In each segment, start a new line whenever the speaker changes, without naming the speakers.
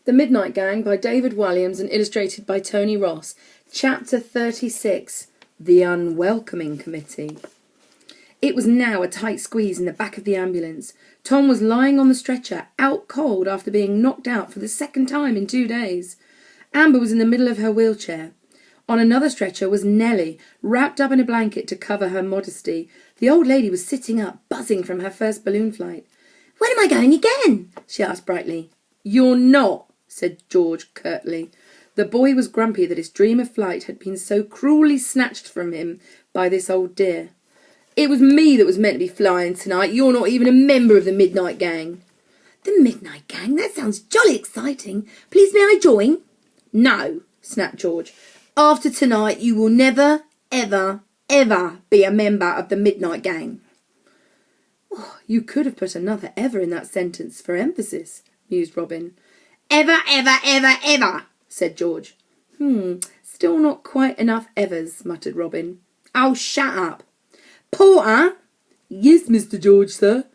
The Midnight Gang by David Walliams and illustrated by Tony Ross. Chapter 36. The Unwelcoming Committee. It was now a tight squeeze in the back of the ambulance. Tom was lying on the stretcher, out cold after being knocked out for the second time in 2 days. Amber was in the middle of her wheelchair. On another stretcher was Nellie, wrapped up in a blanket to cover her modesty. The old lady was sitting up, buzzing from her first balloon flight. "When am I going again?" she asked brightly. "You're not," said George curtly. The boy was grumpy that his dream of flight had been so cruelly snatched from him by this old dear. "It was me that was meant to be flying tonight. You're not even a member of the Midnight Gang." "The Midnight Gang? That sounds jolly exciting. Please may I join?" "No," snapped George. "After tonight you will never, ever, ever be a member of the Midnight Gang." "Oh, you could have put another ever in that sentence for emphasis," mused Robin. "Ever, ever, ever, ever," said George. Still not quite enough evers," muttered Robin. "Oh, shut up." "Porter?" "Yes, Mr. George, sir."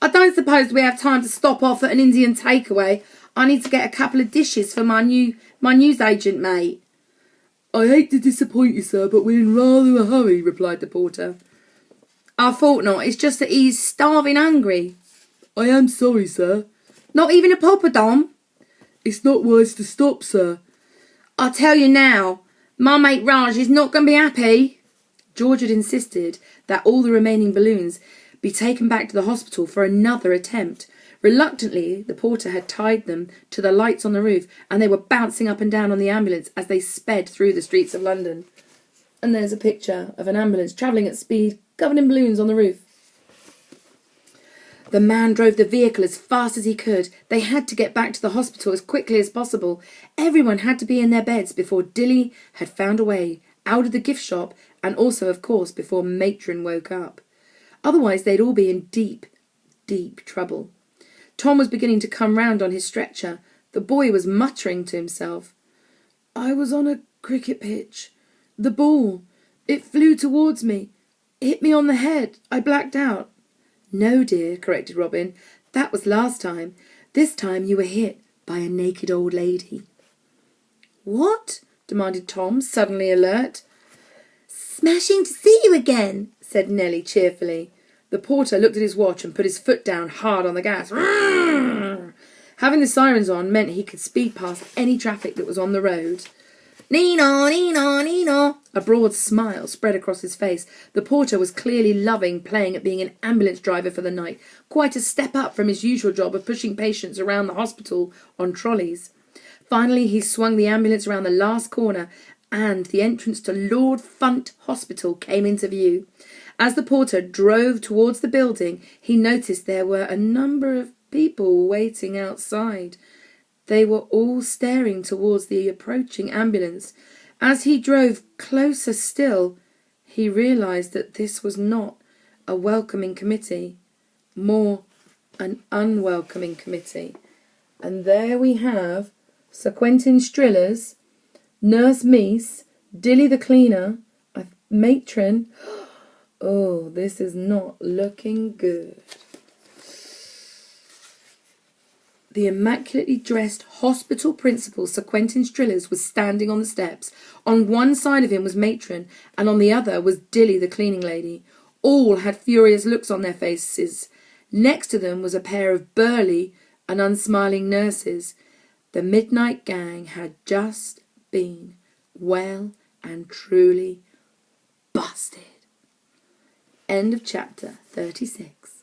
"I don't suppose we have time to stop off at an Indian takeaway. I need to get a couple of dishes for my newsagent mate." "I hate to disappoint you, sir, but we're in rather a hurry," replied the porter. "I thought not. It's just that he's starving hungry." "I am sorry, sir." "Not even a poppadom?" "It's not wise to stop, sir." "I tell you now, my mate Raj is not going to be happy." George had insisted that all the remaining balloons be taken back to the hospital for another attempt. Reluctantly, the porter had tied them to the lights on the roof, and they were bouncing up and down on the ambulance as they sped through the streets of London. And there's a picture of an ambulance travelling at speed, covered in balloons on the roof. The man drove the vehicle as fast as he could. They had to get back to the hospital as quickly as possible. Everyone had to be in their beds before Dilly had found a way out of the gift shop, and also, of course, before Matron woke up. Otherwise, they'd all be in deep, deep trouble. Tom was beginning to come round on his stretcher. The boy was muttering to himself. "I was on a cricket pitch. The ball. It flew towards me. Hit me on the head. I blacked out." "No, dear," corrected Robin. "That was last time. This time you were hit by a naked old lady." "What?" demanded Tom, suddenly alert. "Smashing to see you again," said Nellie cheerfully. The porter looked at his watch and put his foot down hard on the gas. Having the sirens on meant he could speed past any traffic that was on the road. "Nino, Nino, Nino." A broad smile spread across his face. The porter was clearly loving playing at being an ambulance driver for the night, quite a step up from his usual job of pushing patients around the hospital on trolleys. Finally, he swung the ambulance around the last corner, and the entrance to Lord Funt Hospital came into view. As the porter drove towards the building, he noticed there were a number of people waiting outside. They were all staring towards the approaching ambulance. As he drove closer still, he realised that this was not a welcoming committee, more an unwelcoming committee. And there we have Sir Quentin Strillers, Nurse Meese, Dilly the cleaner, a matron. Oh, this is not looking good. The immaculately dressed hospital principal, Sir Quentin Strillers, was standing on the steps. On one side of him was Matron, and on the other was Dilly the cleaning lady. All had furious looks on their faces. Next to them was a pair of burly and unsmiling nurses. The Midnight Gang had just been well and truly busted. End of chapter 36.